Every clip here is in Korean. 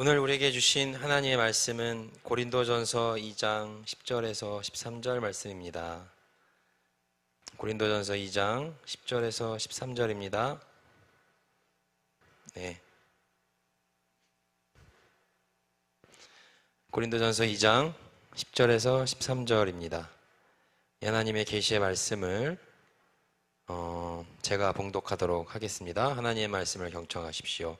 오늘 우리에게 주신 하나님의 말씀은 고린도전서 2장 10절에서 13절 말씀입니다. 고린도전서 2장 10절에서 13절입니다. 네. 고린도전서 2장 10절에서 13절입니다. 하나님의 계시의 말씀을 제가 봉독하도록 하겠습니다. 하나님의 말씀을 경청하십시오.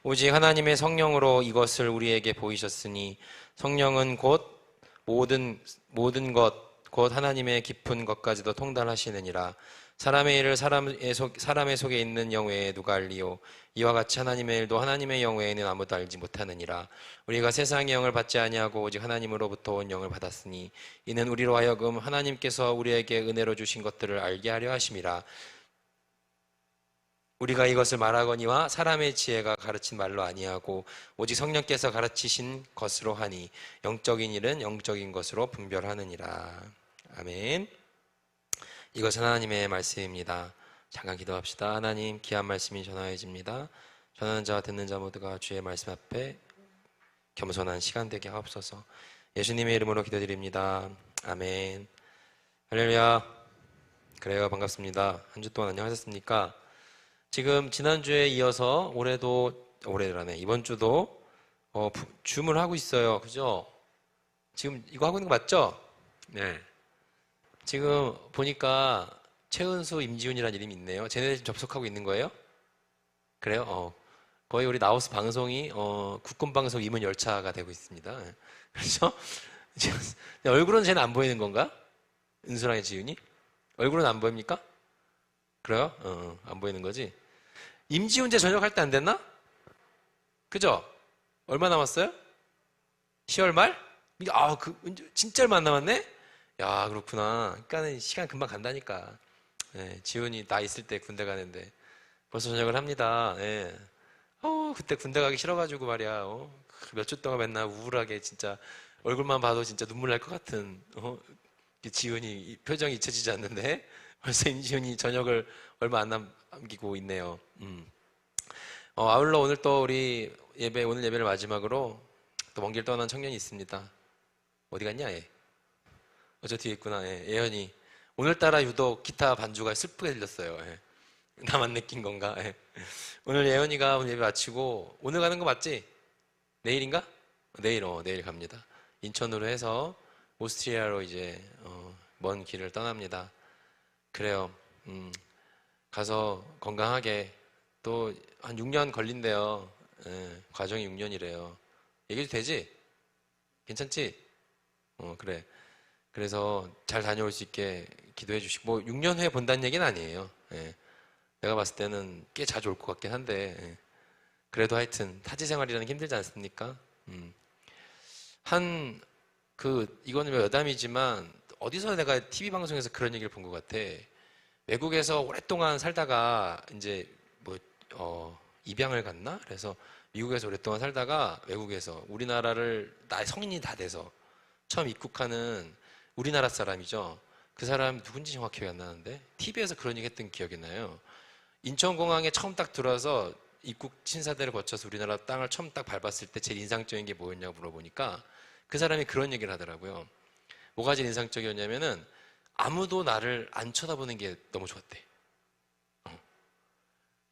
오직 하나님의 성령으로 이것을 우리에게 보이셨으니 성령은 곧 모든 것, 곧 하나님의 깊은 것까지도 통달하시느니라. 사람의 일을 사람의 속에 있는 영 외에 누가 알리요? 이와 같이 하나님의 일도 하나님의 영 외에는 아무도 알지 못하느니라. 우리가 세상의 영을 받지 아니하고 오직 하나님으로부터 온 영을 받았으니 이는 우리로 하여금 하나님께서 우리에게 은혜로 주신 것들을 알게 하려 하심이라. 우리가 이것을 말하거니와 사람의 지혜가 가르친 말로 아니하고 오직 성령께서 가르치신 것으로 하니 영적인 일은 영적인 것으로 분별하느니라. 아멘. 이것은 하나님의 말씀입니다. 잠깐 기도합시다. 하나님, 귀한 말씀이 전하여집니다. 전하는 자와 듣는 자 모두가 주의 말씀 앞에 겸손한 시간 되게 하옵소서. 예수님의 이름으로 기도드립니다. 아멘. 할렐루야. 그래요, 반갑습니다. 한 주 동안 안녕하셨습니까? 지금 지난주에 이어서 올해라네. 이번 주도 줌을 하고 있어요. 그죠? 지금 이거 하고 있는 거 맞죠? 네. 지금 보니까 최은수, 임지훈이라는 이름이 있네요. 쟤네들 지금 접속하고 있는 거예요? 그래요? 거의 우리 나우스 방송이 국군방송 임원 열차가 되고 있습니다. 그렇죠? 얼굴은 쟤는 안 보이는 건가? 은수랑 지훈이? 얼굴은 안 보입니까? 그래요? 안 보이는 거지? 임지훈제 전역할 때 안 됐나? 그죠? 얼마 남았어요? 10월 말? 진짜 얼마 안 남았네? 야, 그렇구나. 그러니까 시간 금방 간다니까. 예, 지훈이 나 있을 때 군대 가는데 벌써 전역을 합니다. 예. 그때 군대 가기 싫어가지고 말이야. 몇 주 동안 맨날 우울하게 진짜 얼굴만 봐도 진짜 눈물 날 것 같은 지훈이 표정이 잊혀지지 않는데 벌써 임지훈이 전역을 얼마 안 남기고 있네요. 아울러 오늘 또 우리 오늘 예배를 마지막으로 또 먼 길 떠난 청년이 있습니다. 어디 갔냐, 얘? 저 뒤에 있구나. 예현이. 오늘따라 유독 기타 반주가 슬프게 들렸어요. 나만 느낀 건가? 오늘 예현이가 오늘 예배 마치고 오늘 가는 거 맞지? 내일인가? 내일 갑니다. 인천으로 해서 오스트리아로 이제 먼 길을 떠납니다. 그래요. 가서 건강하게 또 한 6년 걸린대요. 과정이 6년이래요. 얘기해도 되지? 괜찮지? 그래. 그래서 잘 다녀올 수 있게 기도해 주시고, 뭐 6년 후에 본다는 얘기는 아니에요. 내가 봤을 때는 꽤 자주 올 것 같긴 한데, 그래도 하여튼 타지 생활이라는 게 힘들지 않습니까? 이거는 여담이지만 어디서 내가 TV 방송에서 그런 얘기를 본 것 같아. 외국에서 오랫동안 살다가 이제 입양을 갔나? 그래서 미국에서 오랫동안 살다가 외국에서 우리나라를 성인이 다 돼서 처음 입국하는 우리나라 사람이죠. 그 사람 누군지 정확히 기억이 안 나는데 TV에서 그런 얘기 했던 기억이 나요. 인천공항에 처음 딱 들어와서 입국 심사대를 거쳐서 우리나라 땅을 처음 딱 밟았을 때 제일 인상적인 게 뭐였냐고 물어보니까 그 사람이 그런 얘기를 하더라고요. 뭐가 제일 인상적이었냐면은 아무도 나를 안 쳐다보는 게 너무 좋았대.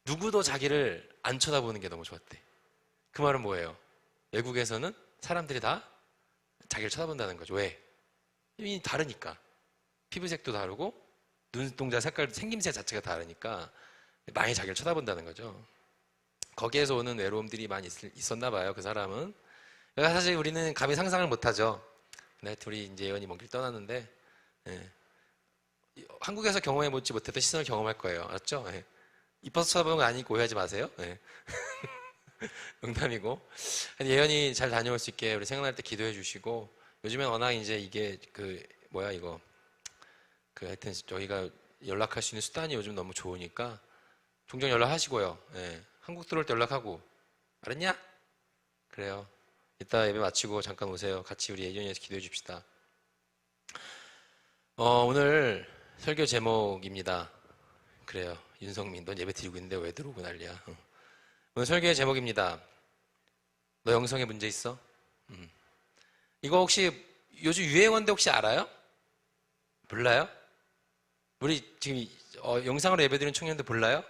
누구도 자기를 안 쳐다보는 게 너무 좋았대. 그 말은 뭐예요? 외국에서는 사람들이 다 자기를 쳐다본다는 거죠. 왜? 이미 다르니까. 피부색도 다르고 눈동자 색깔, 생김새 자체가 다르니까 많이 자기를 쳐다본다는 거죠. 거기에서 오는 외로움들이 많이 있었나 봐요. 그 사람은. 그러니까 사실 우리는 감히 상상을 못하죠. 네, 둘이 이제 예언이 먼 길 떠났는데 한국에서 경험해보지 못했던 시선을 경험할 거예요. 알았죠? 이뻐서 쳐다보는 거 아니고 오해하지 마세요. 농담이고. 예언이 잘 다녀올 수 있게 우리 생각날 때 기도해 주시고, 요즘엔 워낙 이제 이게 하여튼 저희가 연락할 수 있는 수단이 요즘 너무 좋으니까 종종 연락하시고요. 한국 들어올 때 연락하고. 알았냐? 그래요. 이따 예배 마치고 잠깐 오세요. 같이 우리 예언에서 기도해 줍시다. 오늘 설교 제목입니다. 그래요. 윤성민, 넌 예배 드리고 있는데 왜 들어오고 난리야. 오늘 설교의 제목입니다. 너 영성에 문제 있어? 이거 혹시 요즘 유행어인데 혹시 알아요? 몰라요? 우리 지금 영상으로 예배드리는 청년들 몰라요?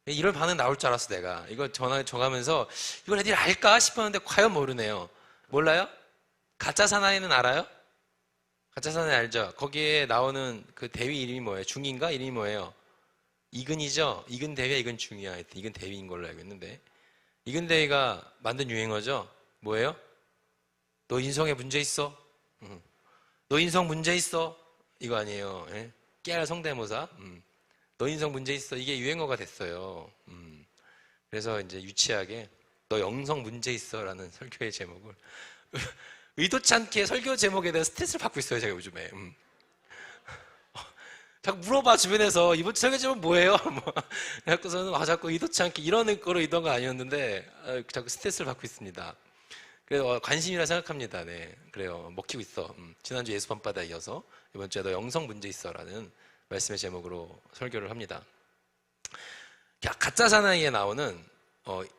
이런 반응 나올 줄 알았어 내가. 이거 전화 정하면서 이걸 애들이 알까 싶었는데 과연 모르네요. 몰라요? 가짜 사나이는 알아요? 가짜 사나이 알죠? 거기에 나오는 그 대위 이름이 뭐예요? 중인가? 이름이 뭐예요? 이근이죠? 이근 대위야 이근 중이야. 하여튼 이근 대위인 걸로 알고 있는데 이근 대위가 만든 유행어죠? 뭐예요? 너 인성에 문제 있어? 너 인성 문제 있어? 이거 아니에요. 예? 깨알 성대모사? 너 인성 문제 있어? 이게 유행어가 됐어요. 그래서 이제 유치하게 너 영성 문제 있어? 라는 설교의 제목을 의도치 않게 설교 제목에 대한 스트레스를 받고 있어요, 제가 요즘에. 자꾸 물어봐, 주변에서. 이번 설교 제목 뭐예요? 뭐. 그래서는 자꾸 의도치 않게 이런 거로 의도한 거 아니었는데, 자꾸 스트레스를 받고 있습니다. 그래서 관심이라 생각합니다. 네. 그래요. 먹히고 있어. 지난주 예수 밤바다에 이어서 이번 주에 너 영성 문제 있어. 라는 말씀의 제목으로 설교를 합니다. 가짜 사나이에 나오는,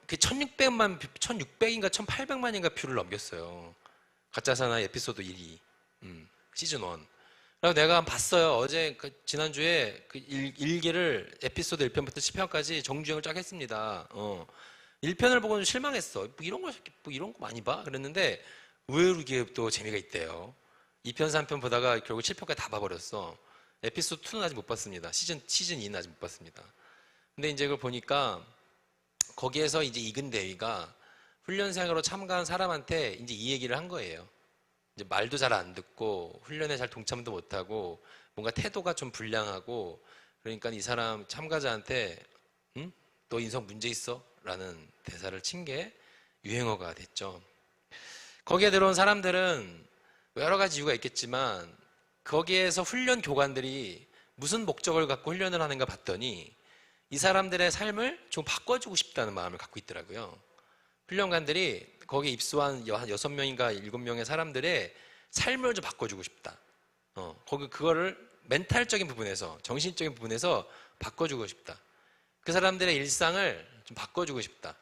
그 1600인가 1800만인가 뷰를 넘겼어요. 가짜 사나이 에피소드 1위. 시즌 1. 그리고 내가 봤어요. 어제, 지난주에 그 일기를 에피소드 1편부터 10편까지 정주행을 쫙 했습니다. 1편을 보고는 실망했어. 뭐 이런 거 많이 봐? 그랬는데, 의외로 이게 또 재미가 있대요. 2편, 3편 보다가 결국 7편까지 다 봐버렸어. 에피소드 2는 아직 못 봤습니다. 시즌 2는 아직 못 봤습니다. 근데 이제 그걸 보니까, 거기에서 이제 이근 대위가 훈련생으로 참가한 사람한테 이제 이 얘기를 한 거예요. 이제 말도 잘 안 듣고 훈련에 잘 동참도 못하고 뭔가 태도가 좀 불량하고 그러니까 이 사람 참가자한테 응? 너 인성 문제 있어? 라는 대사를 친 게 유행어가 됐죠. 거기에 들어온 사람들은 여러 가지 이유가 있겠지만 거기에서 훈련 교관들이 무슨 목적을 갖고 훈련을 하는가 봤더니 이 사람들의 삶을 좀 바꿔주고 싶다는 마음을 갖고 있더라고요. 훈련관들이 거기에 입소한 6명인가 7명의 사람들의 삶을 좀 바꿔주고 싶다. 그거를 멘탈적인 부분에서, 정신적인 부분에서 바꿔주고 싶다. 그 사람들의 일상을 좀 바꿔주고 싶다.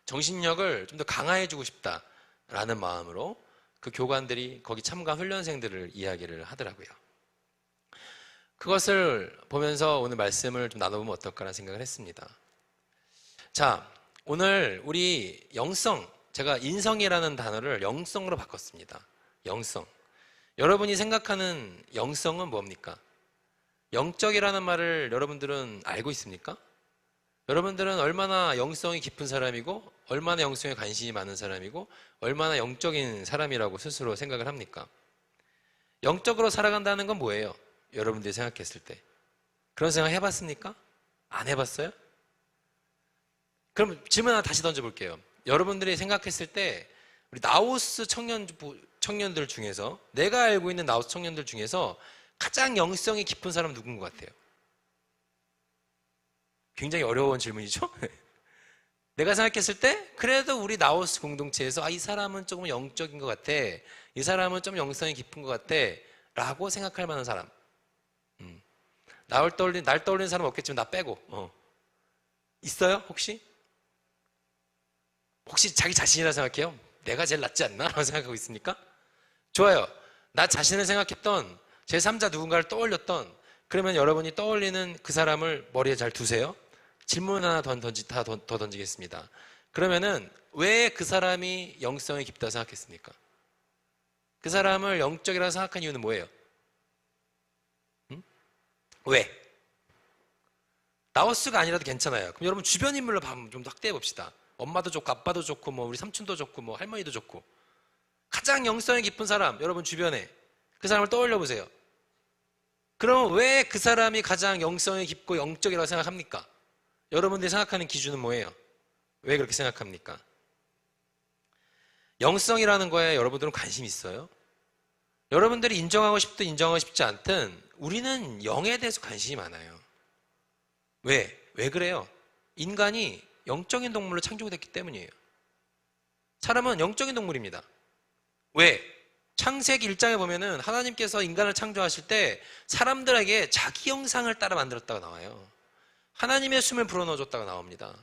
정신력을 좀 더 강화해주고 싶다. 라는 마음으로 그 교관들이 거기 참가한 훈련생들을 이야기를 하더라고요. 그것을 보면서 오늘 말씀을 좀 나눠보면 어떨까라는 생각을 했습니다. 자, 오늘 우리 영성, 제가 인성이라는 단어를 영성으로 바꿨습니다. 영성. 여러분이 생각하는 영성은 뭡니까? 영적이라는 말을 여러분들은 알고 있습니까? 여러분들은 얼마나 영성이 깊은 사람이고 얼마나 영성에 관심이 많은 사람이고 얼마나 영적인 사람이라고 스스로 생각을 합니까? 영적으로 살아간다는 건 뭐예요? 여러분들이 생각했을 때 그런 생각 해봤습니까? 안 해봤어요? 그럼 질문 하나 다시 던져볼게요. 여러분들이 생각했을 때 우리 나우스 청년들 중에서 내가 알고 있는 나우스 청년들 중에서 가장 영성이 깊은 사람은 누군 것 같아요? 굉장히 어려운 질문이죠? 내가 생각했을 때 그래도 우리 나우스 공동체에서 이 사람은 조금 영적인 것 같아, 이 사람은 좀 영성이 깊은 것 같아 라고 생각할 만한 사람. 날 떠올리는 사람 없겠지만 나 빼고 있어요? 혹시 자기 자신이라 생각해요? 내가 제일 낫지 않나? 라고 생각하고 있습니까? 좋아요. 나 자신을 생각했던 제3자 누군가를 떠올렸던, 그러면 여러분이 떠올리는 그 사람을 머리에 잘 두세요. 질문 하나 더 던지겠습니다. 그러면은 왜 그 사람이 영성이 깊다 생각했습니까? 그 사람을 영적이라고 생각한 이유는 뭐예요? 왜? 나우스가 아니라도 괜찮아요. 그럼 여러분 주변 인물로 좀 확대해 봅시다. 엄마도 좋고 아빠도 좋고 뭐 우리 삼촌도 좋고 뭐 할머니도 좋고 가장 영성이 깊은 사람 여러분 주변에 그 사람을 떠올려 보세요. 그럼 왜 그 사람이 가장 영성이 깊고 영적이라고 생각합니까? 여러분들이 생각하는 기준은 뭐예요? 왜 그렇게 생각합니까? 영성이라는 거에 여러분들은 관심이 있어요? 여러분들이 인정하고 싶든 인정하고 싶지 않든 우리는 영에 대해서 관심이 많아요. 왜 그래요? 인간이 영적인 동물로 창조됐기 때문이에요. 사람은 영적인 동물입니다. 왜? 창세기 1장에 보면은 하나님께서 인간을 창조하실 때 사람들에게 자기 형상을 따라 만들었다가 나와요. 하나님의 숨을 불어넣어줬다가 나옵니다.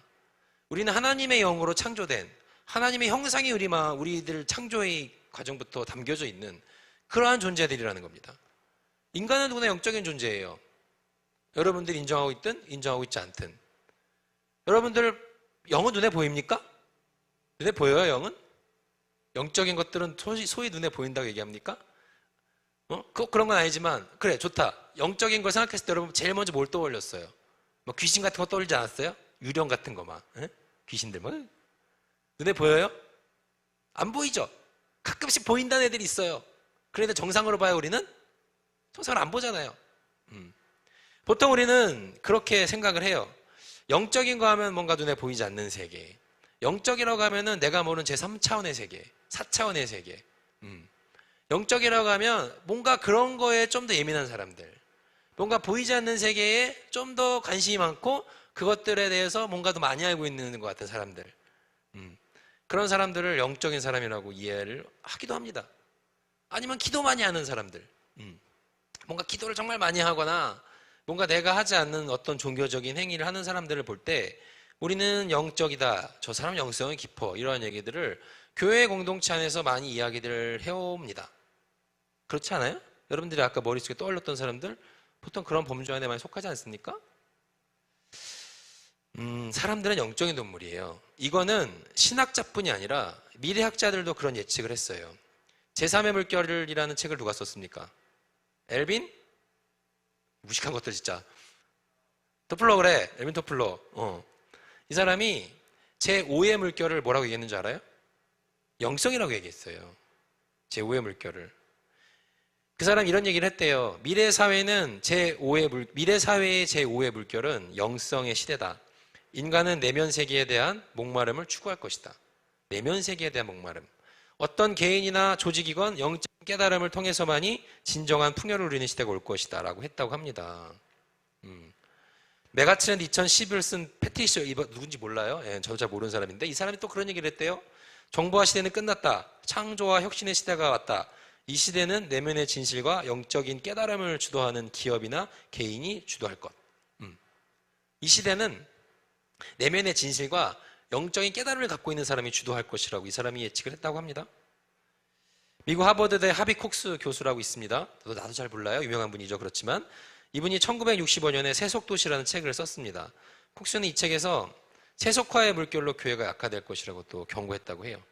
우리는 하나님의 영으로 창조된, 하나님의 형상이 우리들 창조의 과정부터 담겨져 있는 그러한 존재들이라는 겁니다. 인간은 누구나 영적인 존재예요. 여러분들이 인정하고 있든 인정하고 있지 않든. 여러분들 영은 눈에 보입니까? 눈에 보여요, 영은? 영적인 것들은 소위 눈에 보인다고 얘기합니까? 그런 건 아니지만, 그래, 좋다. 영적인 걸 생각했을 때 여러분 제일 먼저 뭘 떠올렸어요? 뭐 귀신 같은 거 떠올리지 않았어요? 유령 같은 거 막. 귀신들 뭐. 눈에 보여요? 안 보이죠? 가끔씩 보인다는 애들이 있어요. 그런데 정상으로 봐요, 우리는? 정상을 안 보잖아요. 보통 우리는 그렇게 생각을 해요. 영적인 거 하면 뭔가 눈에 보이지 않는 세계. 영적이라고 하면은 내가 모르는 제3차원의 세계, 4차원의 세계. 영적이라고 하면 뭔가 그런 거에 좀 더 예민한 사람들. 뭔가 보이지 않는 세계에 좀 더 관심이 많고 그것들에 대해서 뭔가 더 많이 알고 있는 것 같은 사람들. 그런 사람들을 영적인 사람이라고 이해를 하기도 합니다. 아니면 기도 많이 하는 사람들. 뭔가 기도를 정말 많이 하거나 뭔가 내가 하지 않는 어떤 종교적인 행위를 하는 사람들을 볼 때 우리는 영적이다. 저 사람 영성이 깊어. 이러한 얘기들을 교회 공동체 안에서 많이 이야기들을 해옵니다. 그렇지 않아요? 여러분들이 아까 머릿속에 떠올렸던 사람들 보통 그런 범주 안에 많이 속하지 않습니까? 사람들은 영적인 동물이에요. 이거는 신학자뿐이 아니라 미래학자들도 그런 예측을 했어요. 제3의 물결이라는 책을 누가 썼습니까? 엘빈? 무식한 것들 진짜. 토플러 그래. 엘빈 토플러. 이 사람이 제5의 물결을 뭐라고 얘기했는지 알아요? 영성이라고 얘기했어요. 제5의 물결을. 그 사람 이런 얘기를 했대요. 미래 사회의 제5의 물결은 영성의 시대다. 인간은 내면 세계에 대한 목마름을 추구할 것이다. 내면 세계에 대한 목마름. 어떤 개인이나 조직이건 영적 깨달음을 통해서만이 진정한 풍요를 누리는 시대가 올 것이다 라고 했다고 합니다. 메가트렌드 2011을 쓴 패트리시아 누군지 몰라요? 예, 저도 잘 모르는 사람인데 이 사람이 또 그런 얘기를 했대요. 정보화 시대는 끝났다. 창조와 혁신의 시대가 왔다. 이 시대는 내면의 진실과 영적인 깨달음을 주도하는 기업이나 개인이 주도할 것. 이 시대는 내면의 진실과 영적인 깨달음을 갖고 있는 사람이 주도할 것이라고 이 사람이 예측을 했다고 합니다. 미국 하버드대 하비 콕스 교수라고 있습니다. 나도 잘 몰라요. 유명한 분이죠. 그렇지만 이분이 1965년에 세속도시라는 책을 썼습니다. 콕스는 이 책에서 세속화의 물결로 교회가 약화될 것이라고 또 경고했다고 해요.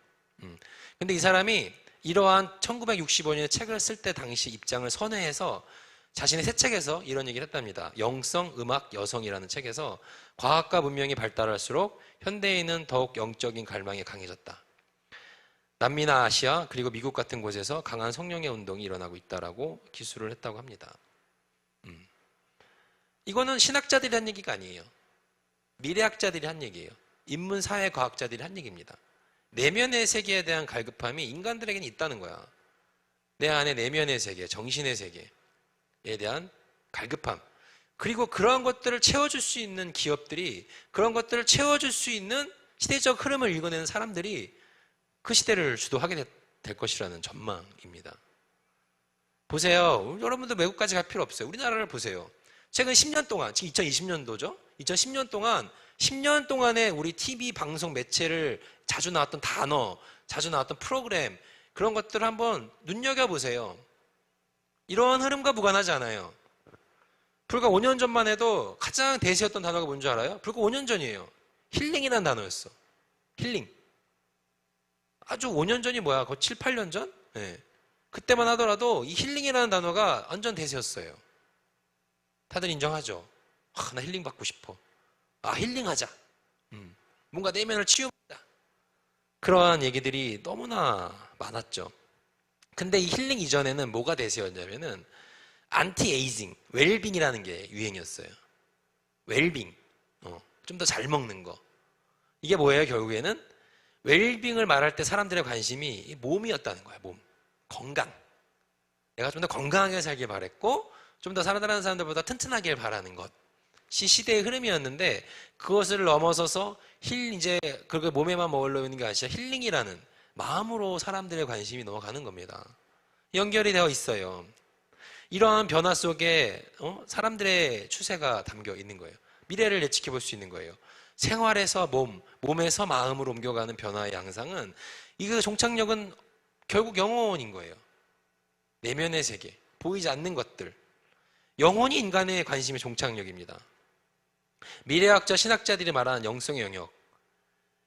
근데 이 사람이 이러한 1965년에 책을 쓸 때 당시 입장을 선회해서 자신의 새 책에서 이런 얘기를 했답니다. 영성, 음악, 여성이라는 책에서 과학과 문명이 발달할수록 현대인은 더욱 영적인 갈망이 강해졌다. 남미나 아시아 그리고 미국 같은 곳에서 강한 성령의 운동이 일어나고 있다라고 기술을 했다고 합니다. 이거는 신학자들이 한 얘기가 아니에요. 미래학자들이 한 얘기예요. 인문사회과학자들이 한 얘기입니다. 내면의 세계에 대한 갈급함이 인간들에게는 있다는 거야. 내 안에 내면의 세계, 정신의 세계에 대한 갈급함. 그리고 그러한 것들을 채워줄 수 있는 기업들이, 그런 것들을 채워줄 수 있는 시대적 흐름을 읽어내는 사람들이 그 시대를 주도하게 될 것이라는 전망입니다. 보세요. 여러분들 외국까지 갈 필요 없어요. 우리나라를 보세요. 최근 10년 동안, 지금 2020년도죠? 2010년 동안 10년 동안에 우리 TV 방송 매체를 자주 나왔던 단어, 자주 나왔던 프로그램, 그런 것들을 한번 눈여겨보세요. 이러한 흐름과 무관하지 않아요. 불과 5년 전만 해도 가장 대세였던 단어가 뭔지 알아요? 불과 5년 전이에요. 힐링이라는 단어였어. 힐링. 아주 5년 전이 뭐야? 거의 7, 8년 전? 네. 그때만 하더라도 이 힐링이라는 단어가 완전 대세였어요. 다들 인정하죠? 나 힐링 받고 싶어. 힐링하자. 뭔가 내면을 치유받자. 그러한 얘기들이 너무나 많았죠. 근데 이 힐링 이전에는 뭐가 대세였냐면은 안티에이징, 웰빙이라는 게 유행이었어요. 웰빙. 좀 더 잘 먹는 거. 이게 뭐예요, 결국에는? 웰빙을 말할 때 사람들의 관심이 몸이었다는 거야, 몸. 건강. 내가 좀 더 건강하게 살길 바랬고, 좀 더 다른 사람들보다 튼튼하길 바라는 것. 시대의 흐름이었는데, 그것을 넘어서서 이제 그렇게 몸에만 머물러 있는 게 아니라 힐링이라는 마음으로 사람들의 관심이 넘어가는 겁니다. 연결이 되어 있어요. 이러한 변화 속에 사람들의 추세가 담겨 있는 거예요. 미래를 예측해 볼 수 있는 거예요. 생활에서 몸에서 마음으로 옮겨가는 변화의 양상은 이거 종착역은 결국 영혼인 거예요. 내면의 세계, 보이지 않는 것들. 영혼이 인간의 관심의 종착역입니다. 미래학자, 신학자들이 말하는 영성의 영역,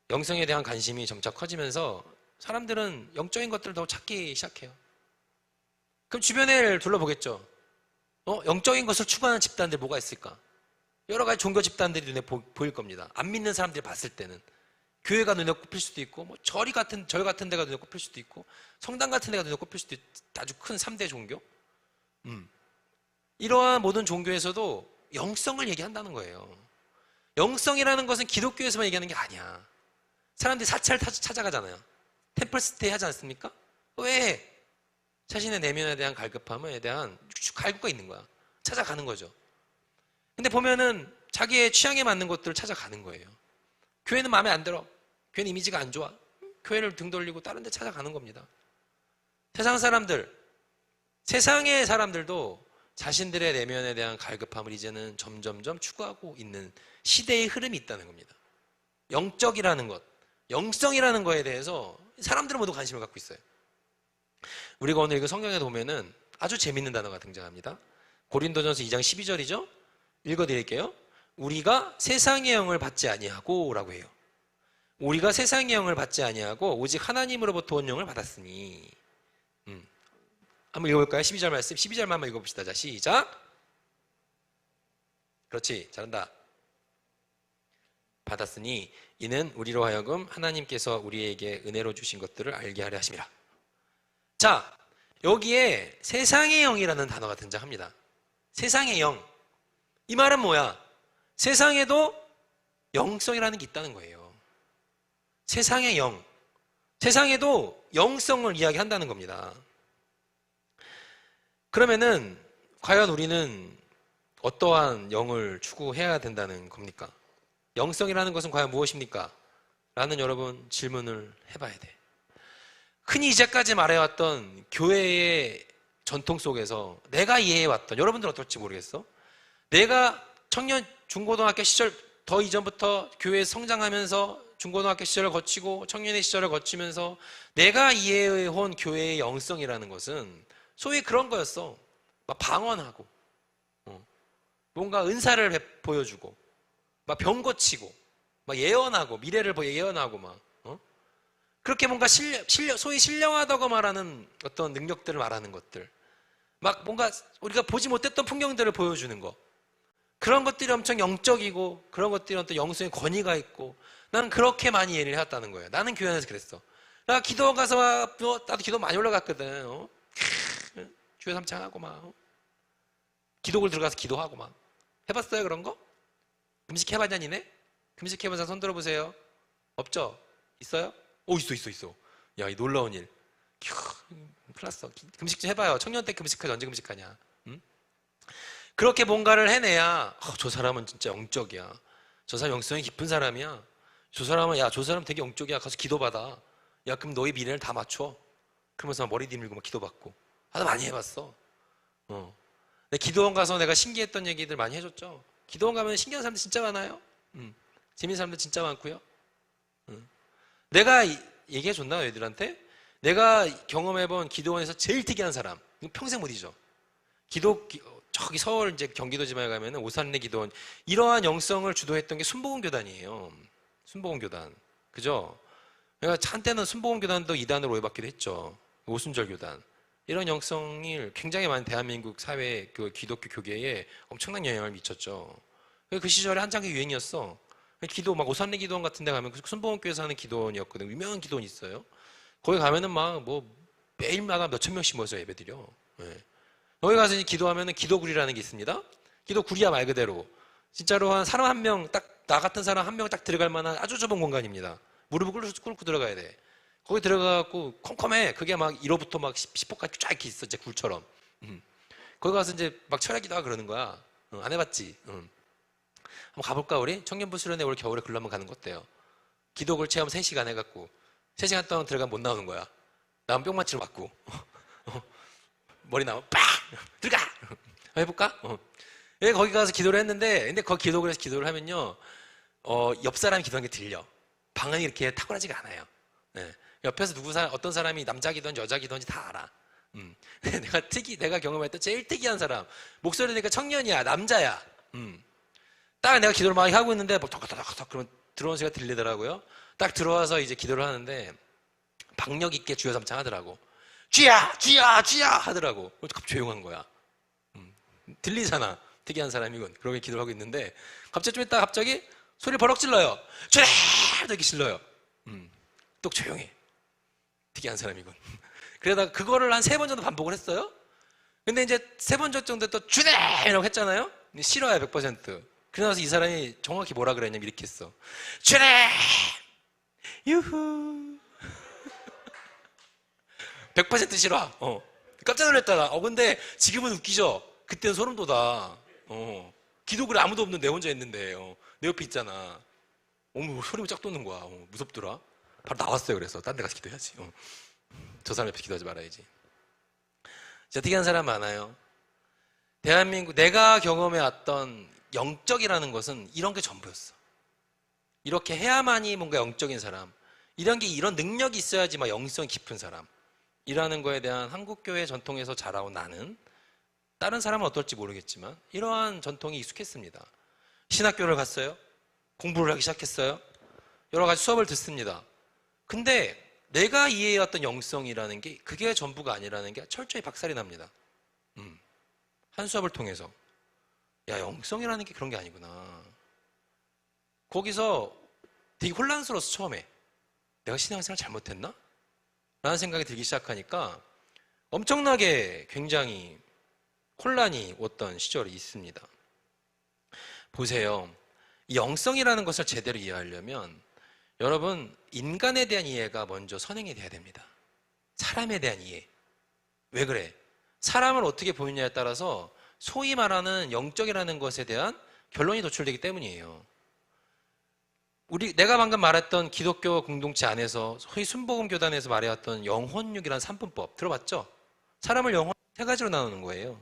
영성에 대한 관심이 점차 커지면서 사람들은 영적인 것들을 더 찾기 시작해요. 그럼 주변을 둘러보겠죠. 영적인 것을 추구하는 집단들 뭐가 있을까? 여러 가지 종교 집단들이 눈에 보일 겁니다. 안 믿는 사람들이 봤을 때는 교회가 눈에 꼽힐 수도 있고, 뭐 절 같은 데가 눈에 꼽힐 수도 있고, 성당 같은 데가 눈에 꼽힐 수도 있고, 아주 큰 3대 종교. 이러한 모든 종교에서도 영성을 얘기한다는 거예요. 영성이라는 것은 기독교에서만 얘기하는 게 아니야. 사람들이 사찰 찾아가잖아요. 템플스테이 하지 않습니까? 왜? 자신의 내면에 대한 갈급함에 대한 갈구가 있는 거야. 찾아가는 거죠. 근데 보면은 자기의 취향에 맞는 것들을 찾아가는 거예요. 교회는 마음에 안 들어. 교회는 이미지가 안 좋아. 교회를 등 돌리고 다른 데 찾아가는 겁니다. 세상 사람들, 세상의 사람들도 자신들의 내면에 대한 갈급함을 이제는 점점점 추구하고 있는 시대의 흐름이 있다는 겁니다. 영적이라는 것, 영성이라는 거에 대해서 사람들은 모두 관심을 갖고 있어요. 우리가 오늘 읽은 성경에 보면은 아주 재밌는 단어가 등장합니다. 고린도전서 2장 12절이죠. 읽어드릴게요. 우리가 세상의 영을 받지 아니하고 라고 해요. 우리가 세상의 영을 받지 아니하고 오직 하나님으로부터 온 영을 받았으니. 한번 읽어볼까요? 12절 말씀, 12절만 한번 읽어봅시다. 자, 시작. 그렇지, 잘한다. 받았으니 이는 우리로 하여금 하나님께서 우리에게 은혜로 주신 것들을 알게 하려 하심이라. 자, 여기에 세상의 영이라는 단어가 등장합니다. 세상의 영. 이 말은 뭐야? 세상에도 영성이라는 게 있다는 거예요. 세상의 영. 세상에도 영성을 이야기한다는 겁니다. 그러면은 과연 우리는 어떠한 영을 추구해야 된다는 겁니까? 영성이라는 것은 과연 무엇입니까? 라는 여러분 질문을 해봐야 돼. 흔히 이제까지 말해왔던 교회의 전통 속에서 내가 이해해왔던, 여러분들은 어떨지 모르겠어. 내가 청년 중고등학교 시절, 더 이전부터 교회에서 성장하면서 중고등학교 시절을 거치고 청년의 시절을 거치면서 내가 이해해온 교회의 영성이라는 것은 소위 그런 거였어. 막 방언하고, 뭔가 은사를 보여주고, 막 병 고치고, 막 예언하고, 미래를 예언하고, 막, 그렇게 뭔가 소위 신령하다고 말하는 어떤 능력들을 말하는 것들. 막 뭔가 우리가 보지 못했던 풍경들을 보여주는 거. 그런 것들이 엄청 영적이고, 그런 것들이 어떤 영성의 권위가 있고, 나는 그렇게 많이 이해를 해왔다는 거예요. 나는 교회 안에서 그랬어. 나 기도 가서 나도 기도 많이 올라갔거든. 주여 삼창하고 막. 기도굴 들어가서 기도하고 막. 해봤어요, 그런 거? 금식 해봤냐, 니네? 금식 해본 사람 손 들어보세요. 없죠? 있어요? 오, 있어. 야, 이 놀라운 일. 큰일 났어. 금식 좀 해봐요. 청년 때 금식하지 언제 금식하냐? 응? 그렇게 뭔가를 해내야, 저 사람은 진짜 영적이야. 저 사람 영성이 깊은 사람이야. 저 사람은, 야, 저 사람 되게 영적이야. 가서 기도받아. 야, 그럼 너의 미래를 다 맞춰. 그러면서 머리 뒤밀고 막 기도받고. 나 많이 해봤어. 내 기도원 가서 내가 신기했던 얘기들 많이 해줬죠. 기도원 가면 신기한 사람들 진짜 많아요. 재밌는 사람들 진짜 많고요. 내가 얘기해줬나, 애들한테? 내가 경험해본 기도원에서 제일 특이한 사람. 이거 평생 못 잊어. 저기 서울 이제 경기도 지방에 가면은 오산내 기도원. 이러한 영성을 주도했던 게 순복음 교단이에요. 순복음 교단. 그죠? 내가 한때는 순복음 교단도 이단으로 오해받기도 했죠. 오순절 교단. 이런 영성이 굉장히 많은 대한민국 사회 그 기독교 교계에 엄청난 영향을 미쳤죠. 그 시절에 한창 유행이었어. 기도 막 오산내 기도원 같은 데 가면 순복음교회에서 하는 기도원이었거든. 유명한 기도원이 있어요. 거기 가면은 막 뭐 매일마다 몇천 명씩 모여서 예배드려. 네. 거기 가서 이제 기도하면은 기도굴이라는 게 있습니다. 기도굴이야 말 그대로. 진짜로 한 사람 한 명 딱, 나 같은 사람 한 명 딱 들어갈 만한 아주 좁은 공간입니다. 무릎을 꿇고 들어가야 돼. 거기 들어가갖고 컴컴해. 그게 막 1호부터 막 10호까지 쫙 이렇게 있어. 이제 굴처럼. 거기 가서 이제 막 철야기도 하고 그러는 거야. 안 해봤지? 한번 가볼까 우리? 청년부 수련회 올 겨울에 글로 한번 가는 거 어때요? 기도굴 체험 3시간 해갖고 3시간 동안 들어가면 못 나오는 거야. 나면 뿅마치로 맞고 머리 나오면 빡! 들어가! 해볼까? 거기 가서 기도를 했는데 근데 거기 기도굴에서 기도를 하면요 옆 사람이 기도하는 게 들려. 방언이 이렇게 탁월하지가 않아요. 네. 옆에서 어떤 사람이 남자 기도인지 여자 기도인지 다 알아. 내가 경험했던 제일 특이한 사람. 목소리 들으니까 청년이야, 남자야. 딱 내가 기도를 막 하고 있는데, 막 덕덕덕덕 그러면 들어오는 소리가 들리더라고요. 딱 들어와서 이제 기도를 하는데, 박력 있게 주여 삼창 하더라고. 주야! 주야! 주야! 하더라고. 갑자기 조용한 거야. 들리잖아. 특이한 사람이군. 그러게 기도를 하고 있는데, 갑자기 좀 있다가 갑자기 소리 버럭 질러요. 주야! 이렇게 질러요. 또 조용해. 특이한 사람이군. 그러다가 그거를 한 3번 정도 반복을 했어요. 근데 이제 3번 정도 또 주네! 이라고 했잖아요. 싫어요, 100%. 그러나서 이 사람이 정확히 뭐라 그랬냐면 이렇게 했어. 주네! 유후! 100% 싫어. 깜짝 놀랐다. 근데 지금은 웃기죠? 그때는 소름 돋아. 기도글 아무도 없는 내 혼자 했는데, 내 옆에 있잖아. 소름이 쫙 돋는 거야. 무섭더라. 바로 나왔어요. 그래서 딴 데 가서 기도해야지. 저 사람 옆에 기도하지 말아야지. 진짜 특이한 사람 많아요. 대한민국, 내가 경험해왔던 영적이라는 것은 이런 게 전부였어. 이렇게 해야만이 뭔가 영적인 사람, 이런 능력이 있어야지 막 영성이 깊은 사람, 이라는 거에 대한 한국교회 전통에서 자라온 나는, 다른 사람은 어떨지 모르겠지만 이러한 전통이 익숙했습니다. 신학교를 갔어요. 공부를 하기 시작했어요. 여러 가지 수업을 듣습니다. 근데 내가 이해해왔던 영성이라는 게 그게 전부가 아니라는 게 철저히 박살이 납니다. 한 수업을 통해서 야, 영성이라는 게 그런 게 아니구나. 거기서 되게 혼란스러워서 처음에 내가 신앙생활 잘못했나? 라는 생각이 들기 시작하니까 엄청나게 굉장히 혼란이 왔던 시절이 있습니다. 보세요. 이 영성이라는 것을 제대로 이해하려면 여러분, 인간에 대한 이해가 먼저 선행이 돼야 됩니다. 사람에 대한 이해. 왜 그래? 사람을 어떻게 보느냐에 따라서 소위 말하는 영적이라는 것에 대한 결론이 도출되기 때문이에요. 내가 방금 말했던 기독교 공동체 안에서 소위 순복음 교단에서 말해왔던 영혼육이라는 삼분법 들어봤죠? 사람을 영혼 3가지로 나누는 거예요.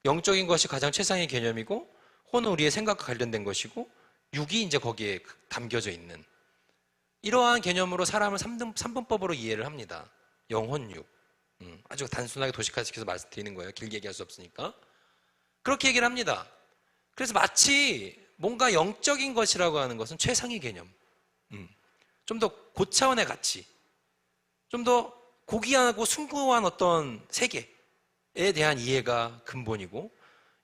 영적인 것이 가장 최상의 개념이고, 혼은 우리의 생각과 관련된 것이고, 육이 이제 거기에 담겨져 있는 이러한 개념으로 사람을 3분법으로 이해를 합니다. 영혼육. 아주 단순하게 도식화시켜서 말씀드리는 거예요. 길게 얘기할 수 없으니까. 그렇게 얘기를 합니다. 그래서 마치 뭔가 영적인 것이라고 하는 것은 최상의 개념. 좀 더 고차원의 가치. 좀 더 고귀하고 숭고한 어떤 세계에 대한 이해가 근본이고,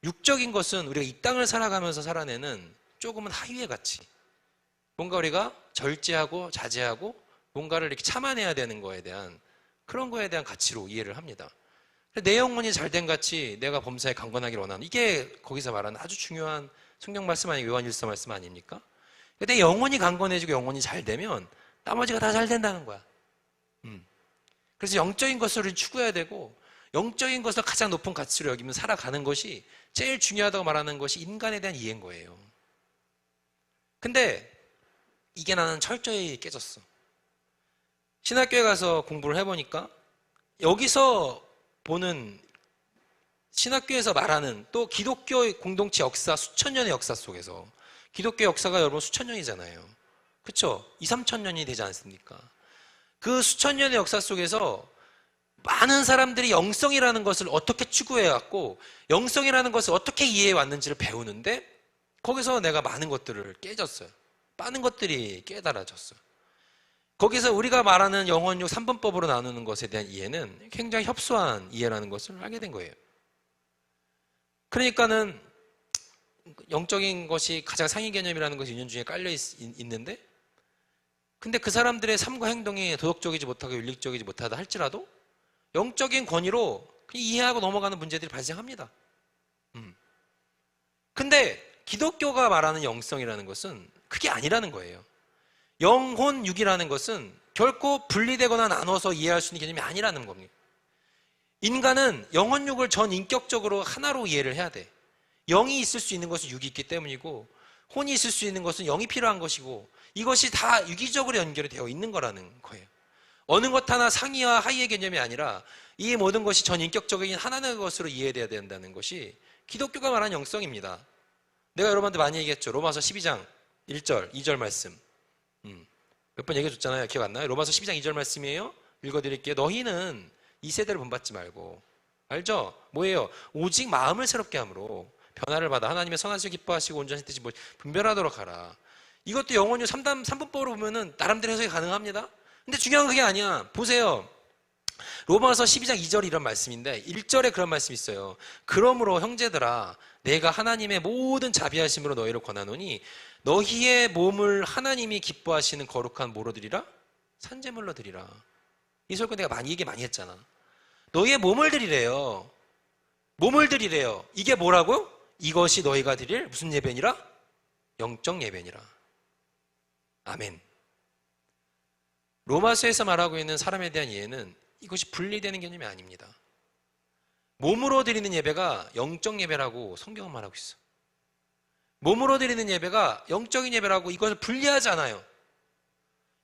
육적인 것은 우리가 이 땅을 살아가면서 살아내는 조금은 하위의 가치. 뭔가 우리가 절제하고 자제하고 뭔가를 이렇게 참아내야 되는 거에 대한 그런 거에 대한 가치로 이해를 합니다. 내 영혼이 잘된 가치, 내가 범사에 강건하기를 원하는, 이게 거기서 말하는 아주 중요한 성경 말씀 아니고 요한일서 말씀 아닙니까? 내 영혼이 강건해지고 영혼이 잘 되면 나머지가 다 잘 된다는 거야. 그래서 영적인 것을 추구해야 되고, 영적인 것을 가장 높은 가치로 여기면 살아가는 것이 제일 중요하다고 말하는 것이 인간에 대한 이해인 거예요. 근데 이게 나는 철저히 깨졌어. 신학교에 가서 공부를 해보니까 여기서 보는 신학교에서 말하는 또 기독교 공동체 역사, 수천 년의 역사 속에서, 기독교 역사가 여러분 수천 년이잖아요. 그쵸? 2, 3천 년이 되지 않습니까? 그 수천 년의 역사 속에서 많은 사람들이 영성이라는 것을 어떻게 추구해왔고, 영성이라는 것을 어떻게 이해해왔는지를 배우는데, 거기서 내가 많은 것들을 깨졌어요. 많은 것들이 깨달아졌어요. 거기서 우리가 말하는 영혼육 3분법으로 나누는 것에 대한 이해는 굉장히 협소한 이해라는 것을 알게 된 거예요. 그러니까는 영적인 것이 가장 상위 개념이라는 것이 유년 중에 깔려 있는데, 근데 그 사람들의 삶과 행동이 도덕적이지 못하고 윤리적이지 못하다 할지라도 영적인 권위로 이해하고 넘어가는 문제들이 발생합니다. 근데 기독교가 말하는 영성이라는 것은 그게 아니라는 거예요. 영혼육이라는 것은 결코 분리되거나 나눠서 이해할 수 있는 개념이 아니라는 겁니다. 인간은 영혼육을 전 인격적으로 하나로 이해를 해야 돼. 영이 있을 수 있는 것은 육이 있기 때문이고, 혼이 있을 수 있는 것은 영이 필요한 것이고, 이것이 다 유기적으로 연결이 되어 있는 거라는 거예요. 어느 것 하나 상위와 하위의 개념이 아니라 이 모든 것이 전 인격적인 하나의 것으로 이해돼야 된다는 것이 기독교가 말하는 영성입니다. 내가 여러분한테 많이 얘기했죠. 로마서 12장 1절, 2절 말씀. 몇 번 얘기해 줬잖아요. 기억 안 나요? 로마서 12장 2절 말씀이에요. 읽어드릴게요. 너희는 이 세대를 본받지 말고. 알죠? 뭐예요? 오직 마음을 새롭게 함으로 변화를 받아 하나님의 선하시고 기뻐하시고 온전히 뜻이 뭐 분별하도록 하라. 이것도 영원유 3분법으로 보면은 나름대로 해석이 가능합니다. 근데 중요한 건 그게 아니야. 보세요. 로마서 12장 2절이 이런 말씀인데 1절에 그런 말씀이 있어요. 그러므로 형제들아 내가 하나님의 모든 자비하심으로 너희를 권하노니 너희의 몸을 하나님이 기뻐하시는 거룩한 뭐로 드리라? 산제물로 드리라. 이 설교 내가 얘기 많이 했잖아. 너희의 몸을 드리래요. 몸을 드리래요. 이게 뭐라고? 이것이 너희가 드릴 무슨 예배니라? 영적 예배니라. 아멘. 로마서에서 말하고 있는 사람에 대한 이해는 이것이 분리되는 개념이 아닙니다. 몸으로 드리는 예배가 영적 예배라고 성경은 말하고 있어. 몸으로 드리는 예배가 영적인 예배라고 이것을 분리하지 않아요.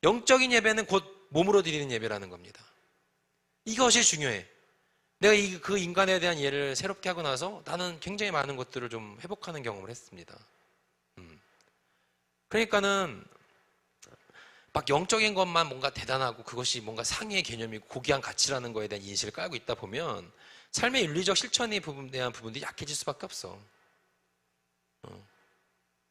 영적인 예배는 곧 몸으로 드리는 예배라는 겁니다. 이것이 중요해. 내가 그 인간에 대한 이해를 새롭게 하고 나서 나는 굉장히 많은 것들을 좀 회복하는 경험을 했습니다. 그러니까는 막 영적인 것만 뭔가 대단하고 그것이 뭔가 상위의 개념이고 고귀한 가치라는 거에 대한 인식을 깔고 있다 보면 삶의 윤리적 실천에 대한 부분들이 약해질 수밖에 없어.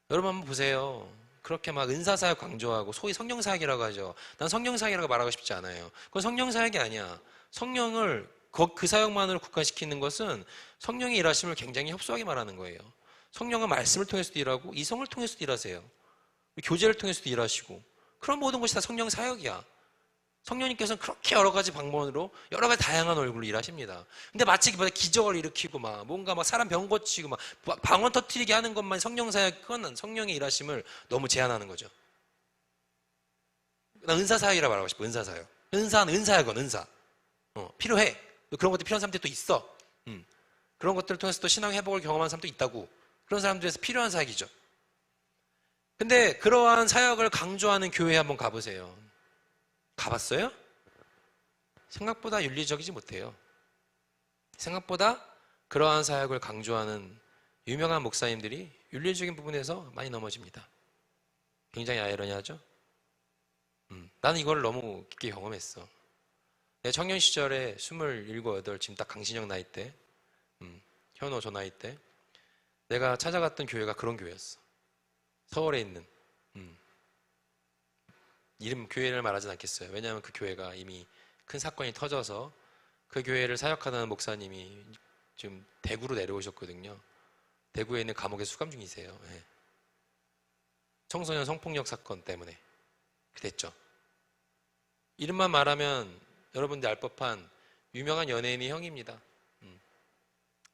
여러분 한번 보세요. 그렇게 막 은사사역 강조하고 소위 성령사역이라고 하죠. 난 성령사역이라고 말하고 싶지 않아요. 그건 성령사역이 아니야. 성령을 그 사역만으로 국한시키는 것은 성령의 일하심을 굉장히 협소하게 말하는 거예요. 성령은 말씀을 통해서도 일하고 이성을 통해서도 일하세요. 교제를 통해서도 일하시고 그런 모든 것이 다 성령 사역이야. 성령님께서는 그렇게 여러 가지 방법으로 여러 가지 다양한 얼굴로 일하십니다. 근데 마치 기적을 일으키고 막 뭔가 막 사람 병 고치고 막 방언 터뜨리게 하는 것만 성령 사역, 그건 성령의 일하심을 너무 제한하는 거죠. 나 은사 사역이라 말하고 싶어. 은사 사역. 은사는 은사야, 그건 은사. 필요해. 그런 것들이 필요한 사람들이 또 있어. 그런 것들을 통해서 또 신앙 회복을 경험한 사람도 있다고. 그런 사람들에서 필요한 사역이죠. 근데 그러한 사역을 강조하는 교회에 한번 가보세요. 가봤어요? 생각보다 윤리적이지 못해요. 생각보다 그러한 사역을 강조하는 유명한 목사님들이 윤리적인 부분에서 많이 넘어집니다. 굉장히 아이러니하죠? 나는 이걸 너무 깊게 경험했어. 내 청년 시절에 27, 8 지금 딱 강신영 나이 때, 현호 저 나이 때 내가 찾아갔던 교회가 그런 교회였어. 서울에 있는 이름 교회를 말하진 않겠어요. 왜냐하면 그 교회가 이미 큰 사건이 터져서 그 교회를 사역하는 목사님이 지금 대구로 내려오셨거든요. 대구에 있는 감옥에 수감 중이세요. 네. 청소년 성폭력 사건 때문에 됐죠. 이름만 말하면 여러분들 알 법한 유명한 연예인의 형입니다.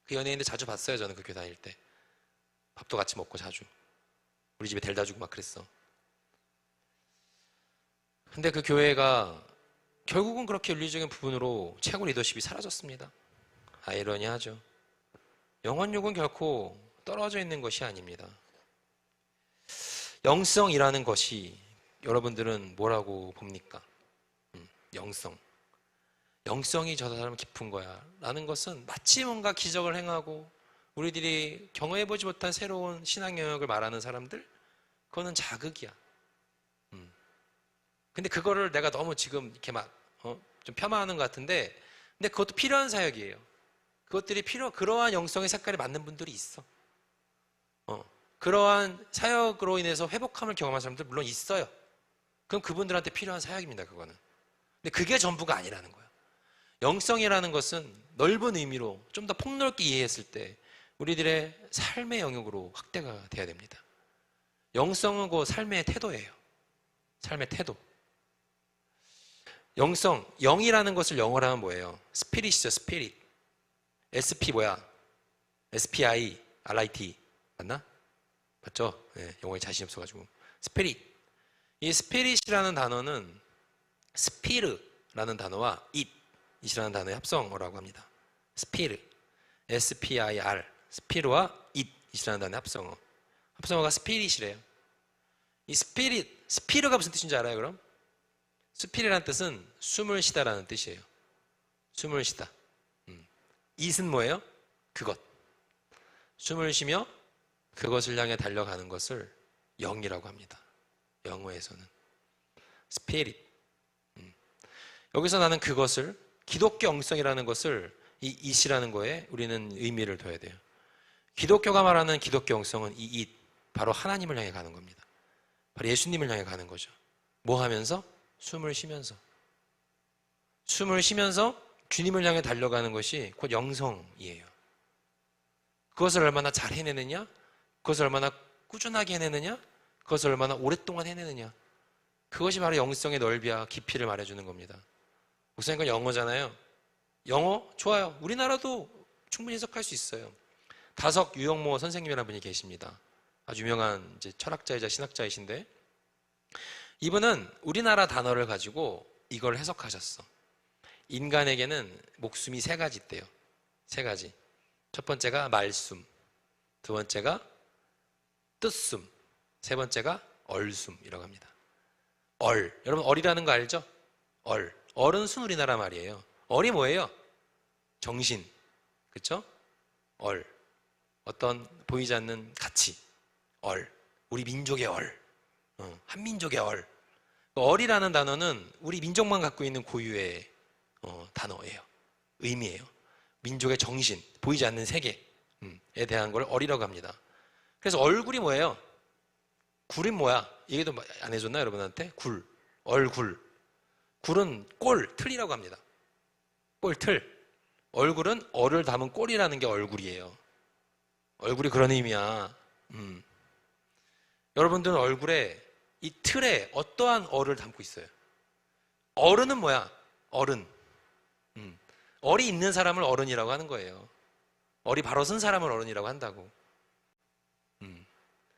그 연예인들 자주 봤어요. 저는 그 교회 다닐 때 밥도 같이 먹고 자주 우리 집에 데려다 주고 막 그랬어. 근데 그 교회가 결국은 그렇게 윤리적인 부분으로 최고 리더십이 사라졌습니다. 아이러니하죠. 영혼육은 결코 떨어져 있는 것이 아닙니다. 영성이라는 것이 여러분들은 뭐라고 봅니까? 영성. 영성이 저 사람은 깊은 거야 라는 것은 마치 뭔가 기적을 행하고 우리들이 경험해보지 못한 새로운 신앙 영역을 말하는 사람들, 그거는 자극이야. 근데 그거를 내가 너무 지금 이렇게 막 좀 폄하하는 것 같은데, 근데 그것도 필요한 사역이에요. 그것들이 그러한 영성의 색깔이 맞는 분들이 있어. 그러한 사역으로 인해서 회복함을 경험한 사람들 물론 있어요. 그럼 그분들한테 필요한 사역입니다. 그거는. 근데 그게 전부가 아니라는 거예요. 영성이라는 것은 넓은 의미로 좀 더 폭넓게 이해했을 때 우리들의 삶의 영역으로 확대가 돼야 됩니다. 영성은 그 삶의 태도예요. 삶의 태도. 영성, 영이라는 것을 영어로 하면 뭐예요? 스피릿이죠, 스피릿. SP 뭐야? SPI, RIT. 맞나? 맞죠? 네, 영어에 자신 없어가지고. 스피릿. 이 스피릿이라는 단어는 스피르라는 단어와 it이라는 단어의 합성어라고 합니다. 스피르. SPIR. 스피르와 it이라는 단어의 합성어. 합성어가 스피릿이래요. 이 스피르가 무슨 뜻인지 알아요, 그럼? 스피르라는 뜻은 숨을 쉬다라는 뜻이에요. 숨을 쉬다. it은 뭐예요? 그것. 숨을 쉬며 그것을 향해 달려가는 것을 영이라고 합니다. 영어에서는 스피릿. 여기서 나는 그것을 기독교 영성이라는 것을 이 it이라는 거에 우리는 의미를 둬야 돼요. 기독교가 말하는 기독교 영성은 이 it, 바로 하나님을 향해 가는 겁니다. 바로 예수님을 향해 가는 거죠. 뭐 하면서? 숨을 쉬면서. 숨을 쉬면서 주님을 향해 달려가는 것이 곧 영성이에요. 그것을 얼마나 잘 해내느냐? 그것을 얼마나 꾸준하게 해내느냐? 그것을 얼마나 오랫동안 해내느냐? 그것이 바로 영성의 넓이와 깊이를 말해주는 겁니다. 목사님, 건 영어잖아요. 영어? 좋아요. 우리나라도 충분히 해석할 수 있어요. 다석 유영모 선생님이라는 분이 계십니다. 아주 유명한 이제 철학자이자 신학자이신데, 이분은 우리나라 단어를 가지고 이걸 해석하셨어. 인간에게는 목숨이 세 가지 있대요. 세 가지. 첫 번째가 말숨, 두 번째가 뜻숨, 세 번째가 얼숨이라고 합니다. 여러분 얼이라는 거 알죠? 얼은 순 우리나라 말이에요. 얼이 뭐예요? 정신, 그렇죠? 어떤 보이지 않는 가치, 우리 민족의 한민족의 얼이라는 단어는 우리 민족만 갖고 있는 고유의 단어예요. 의미예요. 민족의 정신, 보이지 않는 세계에 대한 걸 얼이라고 합니다. 그래서 얼굴이 뭐예요? 굴이 뭐야? 얘기도 안 해줬나 여러분한테? 얼굴. 굴은 틀이라고 합니다. 틀. 얼굴은 얼을 담은 꼴이라는 게 얼굴이에요. 얼굴이 그런 의미야. 여러분들은 얼굴에 이 틀에 어떠한 얼을 담고 있어요? 어른은 뭐야? 어른. 얼이 있는 사람을 어른이라고 하는 거예요. 얼이 바로 쓴 사람을 어른이라고 한다고.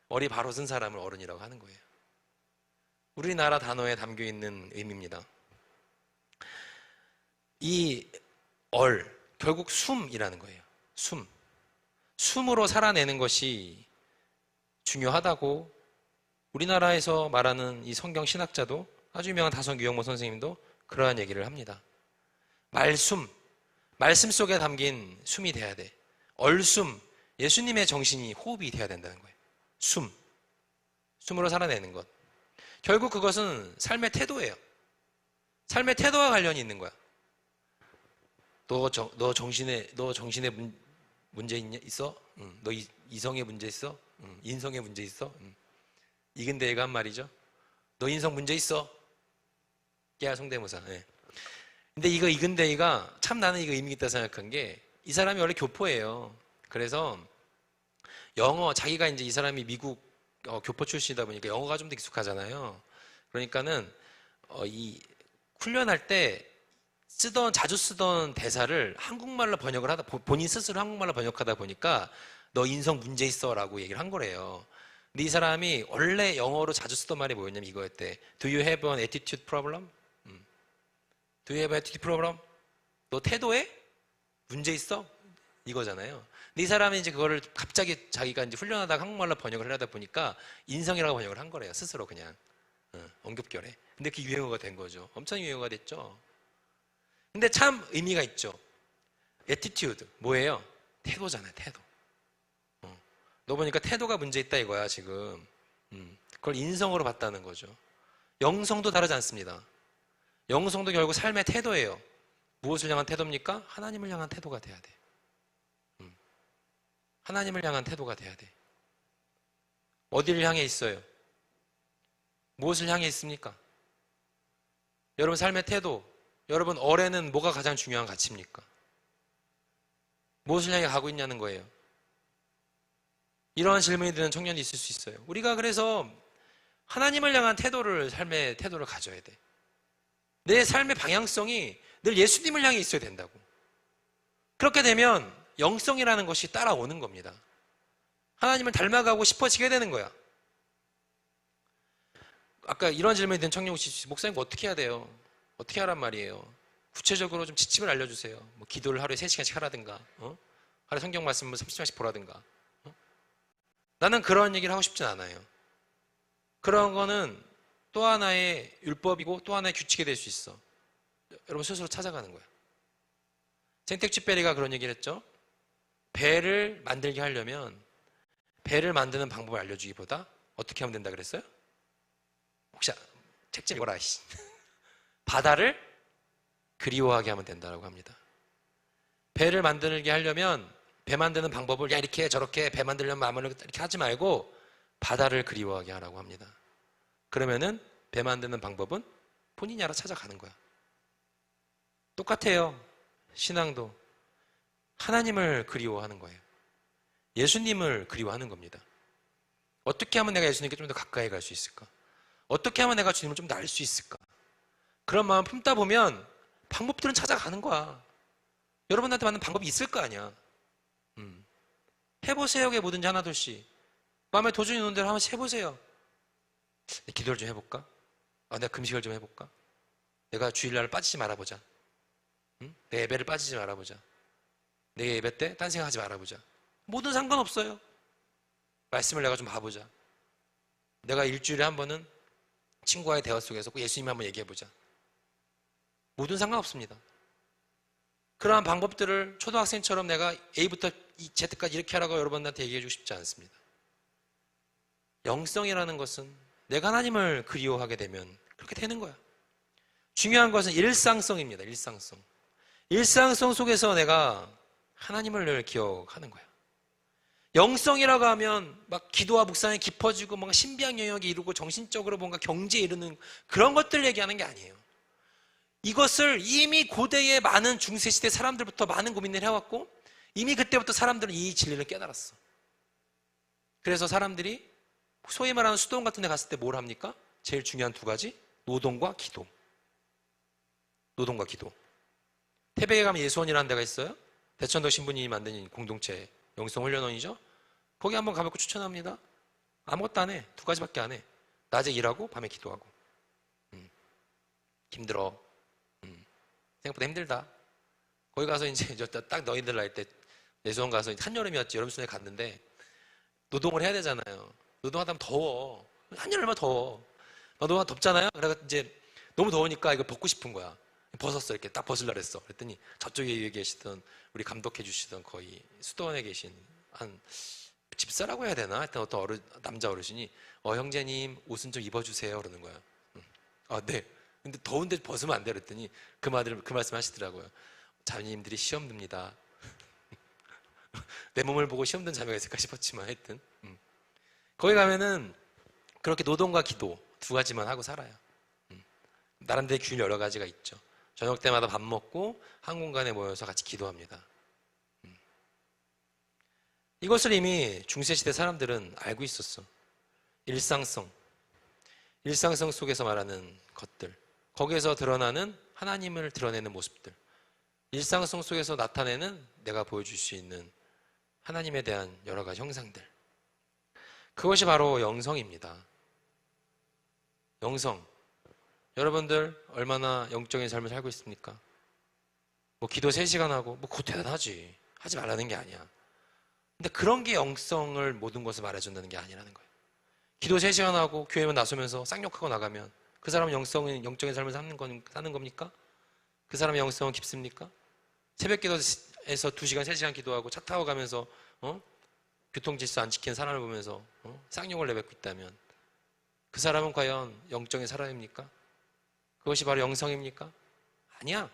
얼이 바로 쓴 사람을 어른이라고 하는 거예요. 우리나라 단어에 담겨 있는 의미입니다. 이 결국 숨이라는 거예요. 숨으로 살아내는 것이 중요하다고 우리나라에서 말하는 이 성경 신학자도, 아주 유명한 다석 유영모 선생님도 그러한 얘기를 합니다. 말씀 속에 담긴 숨이 돼야 돼. 얼숨, 예수님의 정신이 호흡이 돼야 된다는 거예요. 숨으로 살아내는 것. 결국 그것은 삶의 태도예요. 삶의 태도와 관련이 있는 거야. 너 정신에 문제 있어? 너 이성에 문제 있어? 인성에 문제 있어? 이근대가 한 말이죠. 너 인성 문제 있어? 깨야 성대모사. 네. 근데 이근대가 참 나는 이거 의미 있다 생각한 게, 이 사람이 원래 교포예요. 그래서 자기가 이제 이 사람이 미국 교포 출신이다 보니까 영어가 좀 더 익숙하잖아요. 그러니까는 이 훈련할 때 자주 쓰던 대사를 한국말로 번역을 본인 스스로 한국말로 번역하다 보니까 너 인성 문제 있어라고 얘기를 한 거래요. 근데 이 사람이 원래 영어로 자주 쓰던 말이 뭐였냐면 이거였대. Do you have an attitude problem? Do you have an attitude problem? 너 태도에 문제 있어? 이거잖아요. 근데 이 사람이 이제 그거를 갑자기 자기가 이제 훈련하다가 한국말로 번역을 하려다 보니까 인성이라고 번역을 한 거래요. 스스로 그냥. 엉겹결에. 근데 그 유행어가 된 거죠. 엄청 유행어가 됐죠. 근데 참 의미가 있죠. attitude. 뭐예요? 태도잖아요, 태도. 너 보니까 태도가 문제 있다 이거야, 지금. 그걸 인성으로 봤다는 거죠. 영성도 다르지 않습니다. 영성도 결국 삶의 태도예요. 무엇을 향한 태도입니까? 하나님을 향한 태도가 돼야 돼. 하나님을 향한 태도가 돼야 돼. 어디를 향해 있어요? 무엇을 향해 있습니까? 여러분 삶의 태도, 여러분 얼에는 뭐가 가장 중요한 가치입니까? 무엇을 향해 가고 있냐는 거예요. 이러한 질문이 드는 청년이 있을 수 있어요. 우리가 그래서 하나님을 향한 삶의 태도를 가져야 돼. 내 삶의 방향성이 늘 예수님을 향해 있어야 된다고. 그렇게 되면 영성이라는 것이 따라오는 겁니다. 하나님을 닮아가고 싶어지게 되는 거야. 아까 이런 질문이 든 청년 혹시 목사님 어떻게 해야 돼요? 어떻게 하란 말이에요? 구체적으로 좀 지침을 알려주세요. 뭐 기도를 하루에 3시간씩 하라든가, 하루에 성경 말씀을 30시간씩 보라든가. 나는 그런 얘기를 하고 싶진 않아요. 그런 거는 또 하나의 율법이고 또 하나의 규칙이 될 수 있어. 여러분 스스로 찾아가는 거야. 생텍쥐페리가 그런 얘기를 했죠. 배를 만들게 하려면 배를 만드는 방법을 알려주기보다 어떻게 하면 된다 그랬어요? 혹시 책 좀 읽어라. 바다를 그리워하게 하면 된다고 합니다. 배를 만들게 하려면 배 만드는 방법을 야 이렇게 저렇게 배 만들려면 마음을 이렇게 하지 말고 바다를 그리워하게 하라고 합니다. 그러면은 배 만드는 방법은 본인이 알아 찾아가는 거야. 똑같아요. 신앙도 하나님을 그리워하는 거예요. 예수님을 그리워하는 겁니다. 어떻게 하면 내가 예수님께 좀 더 가까이 갈 수 있을까? 어떻게 하면 내가 주님을 좀 더 알 수 있을까? 그런 마음 품다 보면 방법들은 찾아가는 거야. 여러분한테 맞는 방법이 있을 거 아니야. 해보세요. 그게 뭐든지 하나둘씩. 마음에 도전이 오는 대로 한번씩 해보세요. 기도를 좀 해볼까? 내가 금식을 좀 해볼까? 내가 주일날 빠지지 말아보자. 내 예배를 빠지지 말아보자. 내 예배 때 딴 생각하지 말아보자. 뭐든 상관없어요. 말씀을 내가 좀 봐보자. 내가 일주일에 한 번은 친구와의 대화 속에서 예수님 한번 얘기해보자. 뭐든 상관없습니다. 그러한 방법들을 초등학생처럼 내가 A부터 Z까지 이렇게 하라고 여러분한테 얘기해주고 싶지 않습니다. 영성이라는 것은 내가 하나님을 그리워하게 되면 그렇게 되는 거야. 중요한 것은 일상성입니다. 일상성 속에서 내가 하나님을 늘 기억하는 거야. 영성이라고 하면 막 기도와 묵상이 깊어지고 뭔가 신비한 영역이 이루고 정신적으로 뭔가 경지에 이르는 그런 것들 얘기하는 게 아니에요. 이것을 이미 고대의 많은 중세시대 사람들부터 많은 고민을 해왔고 이미 그때부터 사람들은 이 진리를 깨달았어. 그래서 사람들이 소위 말하는 수도원 같은 데 갔을 때 뭘 합니까? 제일 중요한 두 가지, 노동과 기도. 태백에 가면 예수원이라는 데가 있어요. 대천도 신부님이 만든 공동체 영성훈련원이죠. 거기 한번 가볼거 추천합니다. 아무것도 안 해. 두 가지밖에 안 해. 낮에 일하고 밤에 기도하고. 힘들어. 생각보다 힘들다. 거기 가서 이제 딱 너희들 날 때 예수원 가서 한여름이었지. 여름순에 갔는데 노동을 해야 되잖아요. 노동하다 보면 더워. 한여름 얼마나 더워. 노동하다 덥잖아요. 그래서 이제 너무 더우니까 이거 벗고 싶은 거야. 벗었어. 이렇게 딱 벗으려고 했어. 그랬더니 저쪽에 계시던 우리 감독해 주시던 거의 수도원에 계신 한 집사라고 해야 되나? 하여튼 어떤 남자 어르신이 형제님 옷은 좀 입어주세요. 그러는 거야. 네. 근데 더운데 벗으면 안 돼. 그랬더니 그 말씀 하시더라고요. 자녀님들이 시험 듭니다. 내 몸을 보고 시험 든 자매가 있을까 싶었지만 하여튼 거기 가면은 그렇게 노동과 기도 두 가지만 하고 살아요. 나름대로 균 여러 가지가 있죠. 저녁 때마다 밥 먹고 한 공간에 모여서 같이 기도합니다. 이것을 이미 중세시대 사람들은 알고 있었어. 일상성 속에서 말하는 것들, 거기에서 드러나는 하나님을 드러내는 모습들, 일상성 속에서 나타내는 내가 보여줄 수 있는 하나님에 대한 여러 가지 형상들, 그것이 바로 영성입니다. 영성. 여러분들 얼마나 영적인 삶을 살고 있습니까? 기도 3시간 하고 그거 대단하지. 하지 말라는 게 아니야. 근데 그런 게 영성을 모든 것을 말해준다는 게 아니라는 거예요. 기도 3시간 하고 교회만 나서면서 쌍욕하고 나가면 그 사람은 영적인 삶을 사는 겁니까? 그 사람의 영성은 깊습니까? 새벽 기도에서 2시간, 3시간 기도하고 차 타고 가면서 교통질서 안 지키는 사람을 보면서 쌍욕을 내뱉고 있다면 그 사람은 과연 영적인 사람입니까? 그것이 바로 영성입니까? 아니야.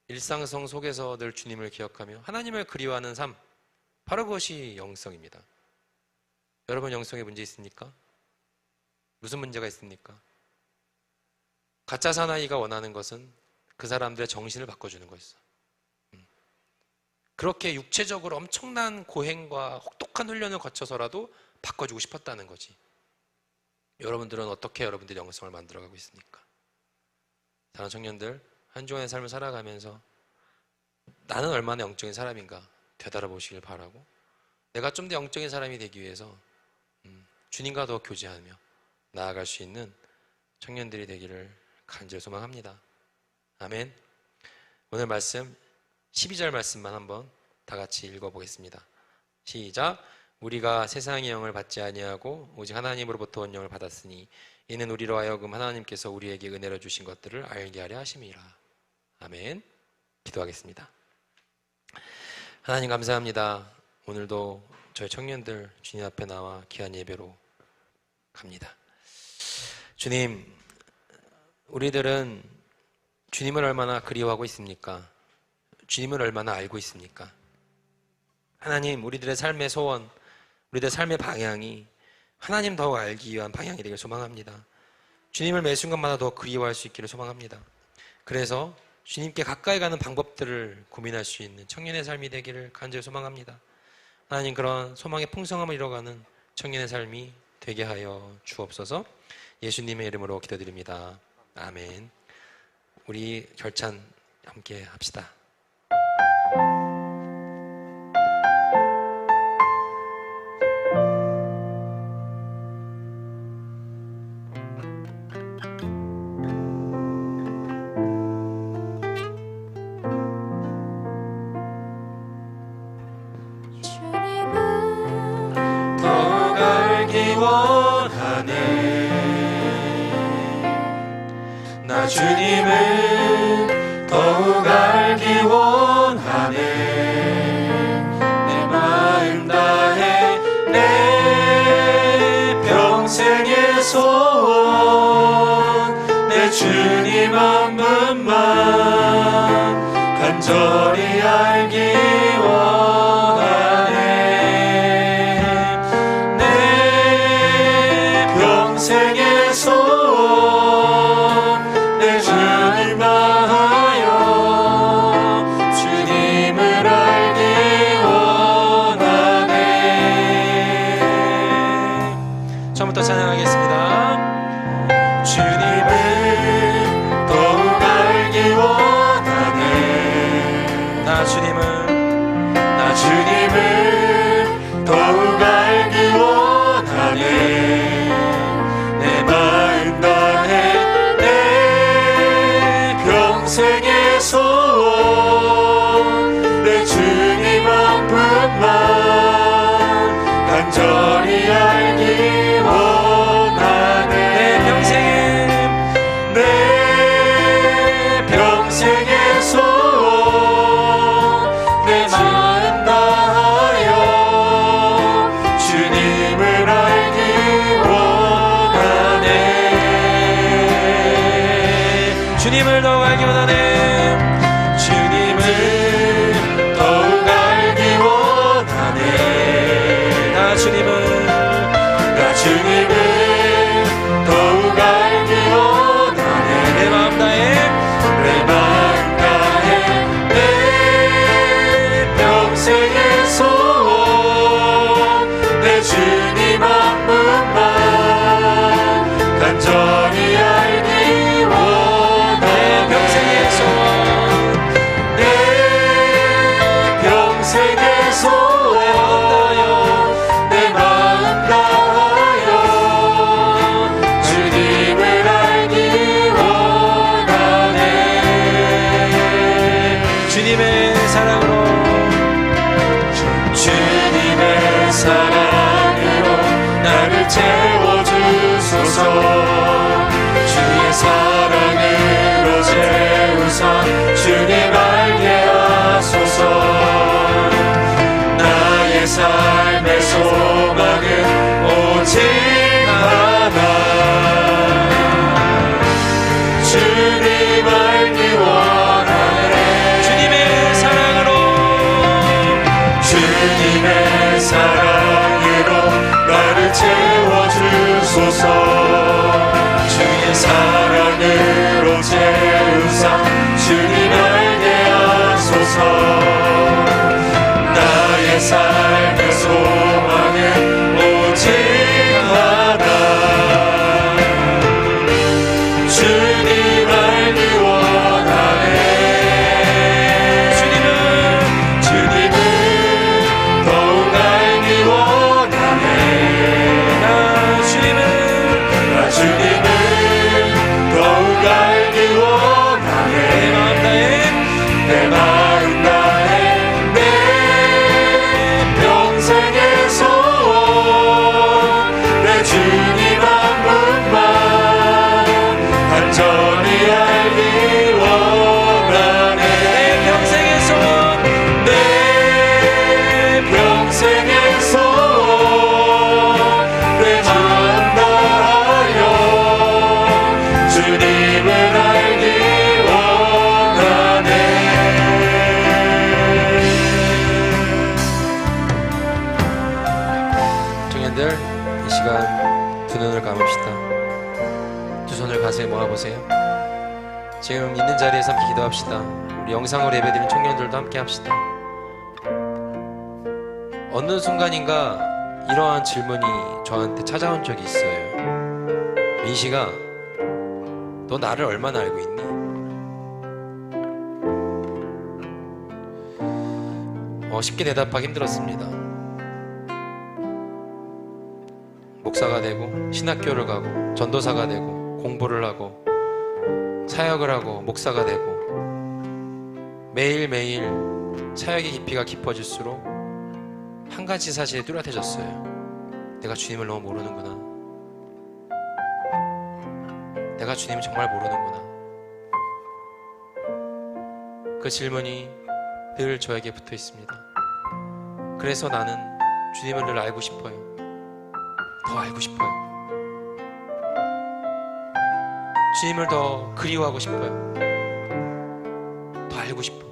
일상성 속에서 늘 주님을 기억하며 하나님을 그리워하는 삶, 바로 그것이 영성입니다. 여러분 영성에 문제 있습니까? 무슨 문제가 있습니까? 가짜 사나이가 원하는 것은 그 사람들의 정신을 바꿔주는 거였어. 그렇게 육체적으로 엄청난 고행과 혹독한 훈련을 거쳐서라도 바꿔주고 싶었다는 거지. 여러분들은 어떻게 여러분들의 영성을 만들어가고 있습니까? 사랑하는 청년들, 한 주간의 삶을 살아가면서 나는 얼마나 영적인 사람인가 되돌아보시길 바라고, 내가 좀 더 영적인 사람이 되기 위해서 주님과 더 교제하며 나아갈 수 있는 청년들이 되기를 간절히 소망합니다. 아멘. 오늘 말씀 12절 말씀만 한번 다 같이 읽어보겠습니다. 시작. 우리가 세상의 영을 받지 아니하고 오직 하나님으로부터 온 영을 받았으니 이는 우리로 하여금 하나님께서 우리에게 은혜로 주신 것들을 알게 하려 하심이라. 아멘. 기도하겠습니다. 하나님 감사합니다. 오늘도 저희 청년들 주님 앞에 나와 귀한 예배로 갑니다. 주님, 우리들은 주님을 얼마나 그리워하고 있습니까? 주님을 얼마나 알고 있습니까? 하나님, 우리들의 삶의 소원, 우리들의 삶의 방향이 하나님 더 알기 위한 방향이 되길 소망합니다. 주님을 매 순간마다 더 그리워할 수 있기를 소망합니다. 그래서 주님께 가까이 가는 방법들을 고민할 수 있는 청년의 삶이 되기를 간절히 소망합니다. 하나님, 그런 소망의 풍성함을 이뤄가는 청년의 삶이 되게 하여 주옵소서. 예수님의 이름으로 기도드립니다. 아멘. 우리 결찬 함께 합시다. 더욱 알기 원하네. 나 주님을 더욱 알기 원하네. 내 마음 다해 내 평생의 소원, 내 주님 한 분만 간절히 알기 원하네. 내 평생의 소원, 내 주님 하여 주님을 알기 원하네. 처음부터 찬양하겠습니다. 주님을 더욱 알기 원하네. 나 주님을 더욱 알기 원하네. 내 마음 다해 내 평생의 소원, 내 주님 한 분만 간절히 알기 원하네. 내 평생의 소원, 내 마음 다하여 주님을 알기 원하네. 주님을 더욱 알기 원하네. 주님을 더욱 알기 원하네. 나 주님을 더욱 알기 원하네. 내 마음 다해 내 마음 다해 내 평생의 소원, 내 주님 한 분만 간절히 알기 원하네. 내 평생의 소원, 내 평생의 소원, 내 마음 다하여 주님을 알기 원하네. 주님의 사랑으로 주님의 사랑으로 나를 채워주소서. 주의 사랑으로 채우사 주님 알게 하소서. 나의 삶의 소망은 오직 하나, 주님 알기 원하네. 주님의 사랑으로 주님의 사랑으로 나를 채워주소서. 주의 사랑으로 채우사 주님 알게 하소서. 나의 삶의 소망은 오직 하나, 주님 알기 원하네. 주님을 더욱 알기 원하네. 나 주님을 더욱 알기 원하네. 내 마음 다해 내 평생의 소원, 내 주님 한 분만 간절히 알기 일어나 보세요. 지금 있는 자리에서 함께 기도합시다. 우리 영상으로 예배드리는 청년들도 함께 합시다. 어느 순간인가 이러한 질문이 저한테 찾아온 적이 있어요. 민식아, 너 나를 얼마나 알고 있니? 쉽게 대답하기 힘들었습니다. 목사가 되고 신학교를 가고 전도사가 되고 공부를 하고 사역을 하고 목사가 되고 매일매일 사역의 깊이가 깊어질수록 한 가지 사실에 뚜렷해졌어요. 내가 주님을 너무 모르는구나. 내가 주님을 정말 모르는구나. 그 질문이 늘 저에게 붙어 있습니다. 그래서 나는 주님을 늘 알고 싶어요. 더 알고 싶어요. 주님을 더 그리워하고 싶어요. 더 알고 싶어.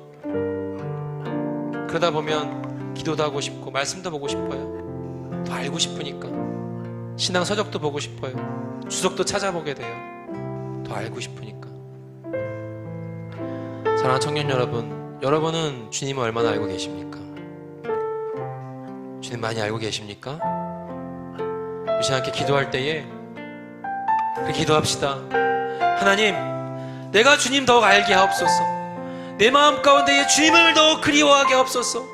그러다 보면 기도도 하고 싶고 말씀도 보고 싶어요. 더 알고 싶으니까 신앙 서적도 보고 싶어요. 주석도 찾아보게 돼요. 더 알고 싶으니까. 사랑하는 청년 여러분, 여러분은 주님을 얼마나 알고 계십니까? 주님 많이 알고 계십니까? 우리 함께 기도할 때에 그렇게 기도합시다. 하나님, 내가 주님 더욱 알게 하옵소서. 내 마음 가운데에 주님을 더욱 그리워하게 하옵소서.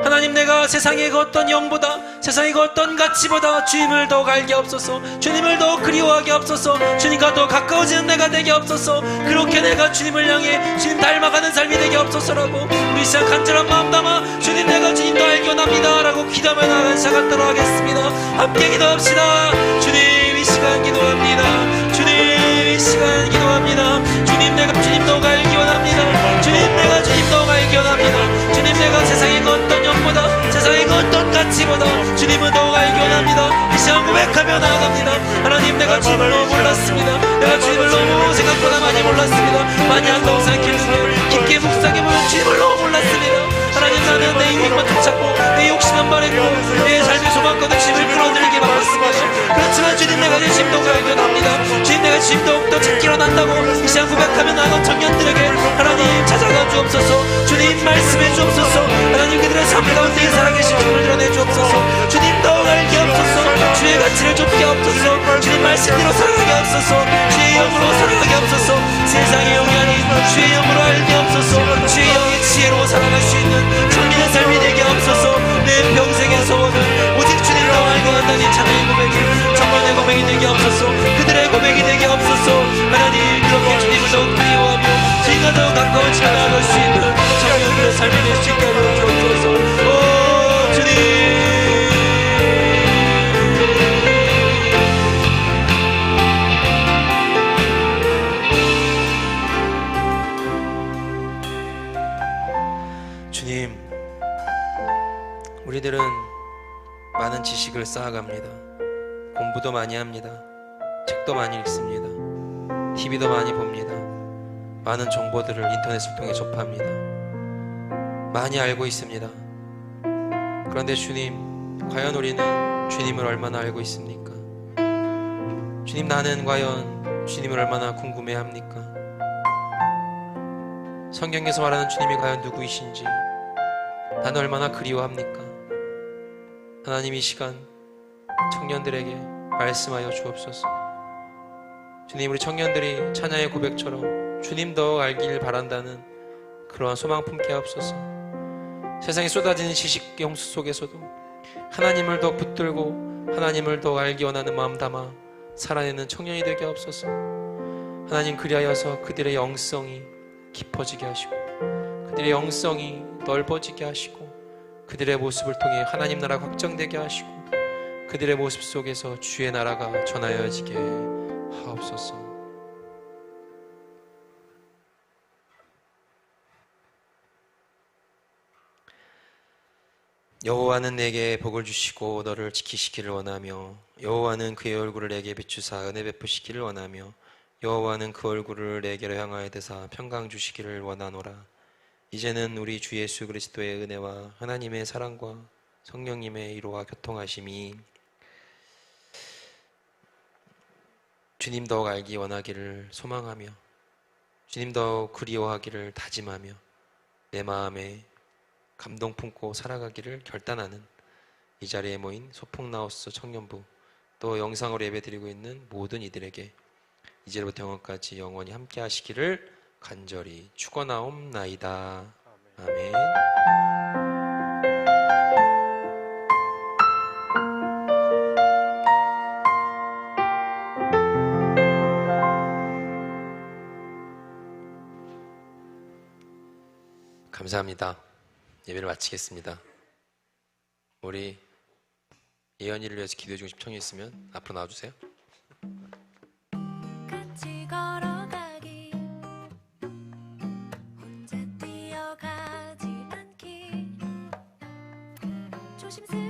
하나님, 내가 세상의 그 어떤 영보다, 세상의 그 어떤 가치보다 주님을 더욱 알게 하옵소서. 주님을 더욱 그리워하게 하옵소서. 주님과 더 가까워지는 내가 되게 하옵소서. 그렇게 내가 주님을 향해 주님 닮아가는 삶이 되게 하옵소서라고 우리 시간 간절한 마음 담아 주님, 내가 주님 더 알게 원합니다 라고 기도하며 나아가는 시간 갖도록 하겠습니다. 함께 기도합시다. 주님, 이 시간 기도합니다. 주님, 이 시간 기도합니다. 주님, 내가 주님 더욱 알게 원합니다. 주님, 내가 주님 더욱 알게 원합니다. 주님, 내가 세상의 그 어떤 영보다, 세상의 그 어떤 가치보다 주님은 더욱 알게 원합니다. 이 시간 고백하며 나아갑니다. 하나님, 내가 주님을 너무 몰랐습니다. 내가 주님을 너무 생각보다 많이 몰랐습니다. 많이 한다고 생각했는데 깊게 묵상해보면 주님을 너무 몰랐습니다. 하나님, 나는 내 인생만 쫓았고 내 욕심만 바랬고 내 삶의 소망과도 주님을 끌어들이게 막았습니다. 그렇지만 주님, 내가 내 주님 더욱 알게 원합니다. 주님, 내가 주님 더욱더 찾기로 난다고 이 시간 고백하며 나아간 청년들에게 하나님 찾아가 주옵소서. 주님, 말씀해 주옵소서. 하나님, 그들의 삶 가운데 살아계신 주를 드러내 주옵소서. 주님, 더욱 알게 하옵소서. 주의 가치를 좁게 하옵소서. 주님 말씀대로 살아가게 하옵소서. 주의 영으로 살아가게 하옵소서. 세상의 영이 아닌 주의 영으로 알게 하옵소서. 주의 영의 지혜로 살아갈 수 있는 청년의 삶이 되게 하옵소서. 내 평생의 소원은 오직 주님 더 알게 한다니 찬양의 고백이 청년의 고백이 되게 하옵소서. 그들의 고백이 되게 하옵소서. 하나님, 그렇게 주님을 더욱 그리워하며 주님과 더 가까워지며 나아갈 수 있는 청년들의 삶이 될 수 있게 하여 주옵소서. 오 주님, 주님, 우리들은 많은 지식을 쌓아갑니다. 공부도 많이 합니다. 책도 많이 읽습니다. TV도 많이 봅니다. 많은 정보들을 인터넷을 통해 접합니다. 많이 알고 있습니다. 그런데 주님, 과연 우리는 주님을 얼마나 알고 있습니까? 주님, 나는 과연 주님을 얼마나 궁금해합니까? 성경에서 말하는 주님이 과연 누구이신지 나는 얼마나 그리워합니까? 하나님, 이 시간 청년들에게 말씀하여 주옵소서. 주님, 우리 청년들이 찬양의 고백처럼 주님 더 알길 바란다는 그러한 소망 품게 하옵소서. 세상에 쏟아지는 지식 홍수 속에서도 하나님을 더 붙들고 하나님을 더 알기 원하는 마음 담아 살아내는 청년이 되게 하옵소서. 하나님, 그리하여서 그들의 영성이 깊어지게 하시고 그들의 영성이 넓어지게 하시고 그들의 모습을 통해 하나님 나라가 확정되게 하시고 그들의 모습 속에서 주의 나라가 전하여지게 하옵소서. 여호와는 내게 복을 주시고 너를 지키시기를 원하며 여호와는 그의 얼굴을 내게 비추사 은혜 베푸시기를 원하며 여호와는 그 얼굴을 내게로 향하여 드사 평강 주시기를 원하노라. 이제는 우리 주 예수 그리스도의 은혜와 하나님의 사랑과 성령님의 위로와 교통하심이 주님 더욱 알기 원하기를 소망하며 주님 더욱 그리워하기를 다짐하며 내 마음에 감동 품고 살아가기를 결단하는 이 자리에 모인 소풍나우스 청년부 또 영상으로 예배드리고 있는 모든 이들에게 이제부터 영원까지 영원히 함께 하시기를 간절히 축원하옵나이다. 아멘. 감사합니다. 예배를 마치겠습니다. 우리 예언이를 위해서 기도해 주고 싶은 청이 있으면 앞으로 나와주세요. 같이 걸어가기 혼자 뛰어가지 않기 조심스레